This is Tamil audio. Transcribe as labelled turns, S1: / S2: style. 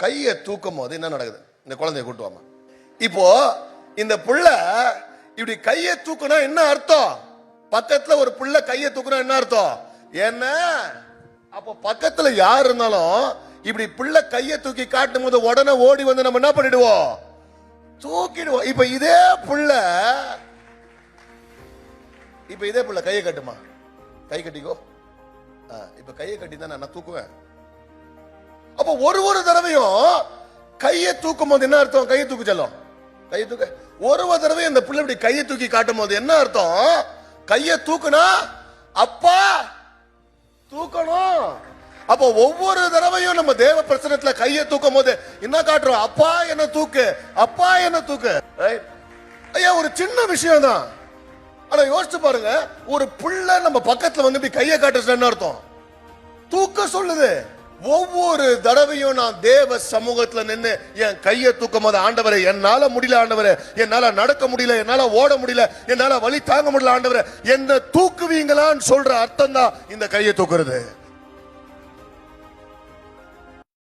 S1: கையை தூக்கும் போது என்ன நடக்குது? இந்த குழந்தைய கூட்டுவாமா. இப்போ இந்த புள்ள இப்படி கையை தூக்குனா என்ன அர்த்தம்? பக்கத்துல ஒரு புள்ள கையை தூக்குனா என்ன அர்த்தம்? என்ன அப்போ பக்கத்துல யார் இருந்தாலும் இப்படி புள்ள கையை தூக்கி காட்டும் போது உடனே ஓடி வந்து நம்ம என்ன பண்ணிடுவோம்? தூக்கிடுவோம். இப்ப இதே புள்ள கையை கட்டுமா? கை கட்டிக்கோ. இப்ப கையை கட்டி தான் நான் தூக்குவேன். அப்ப ஒரு தடவையும் கையை தூக்கும் போது என்ன அர்த்தம்? கையை தூக்கு செல்லும். கையை தூக்க ஒரு தடவை இந்த பிள்ளை இப்படி கையை தூக்கி காட்டும் போது என்ன அர்த்தம்? கையை தூக்குனா அப்பா தூக்கணும். அப்போ ஒவ்வொரு தடவையும் நம்ம தேவ பிரசனத்துல கையை தூக்கும் போது என்ன காட்டுறோம்? அப்பா என்ன தூக்கு, அப்பா என்ன தூக்கு. ஐயா ஒரு சின்ன விஷயம் தான், ஆனா யோசிச்சு பாருங்க. ஒரு புள்ள நம்ம பக்கத்துல வந்து இப்படி கையை காட்டுறது என்ன அர்த்தம்? தூக்க சொல்லுது. ஒவ்வொரு தடவையும் நான் தேவ சமூகத்துல நின்று என் கையை தூக்கும் போது, ஆண்டவரே என்னால முடியல, ஆண்டவரே என்னால நடக்க முடியல, என்னால ஓட முடியல, என்னால வலி தாங்க முடியல, ஆண்டவரே என்ன தூக்குவீங்களான்னு சொல்ற அர்த்தம் தான் இந்த கையை தூக்குறது.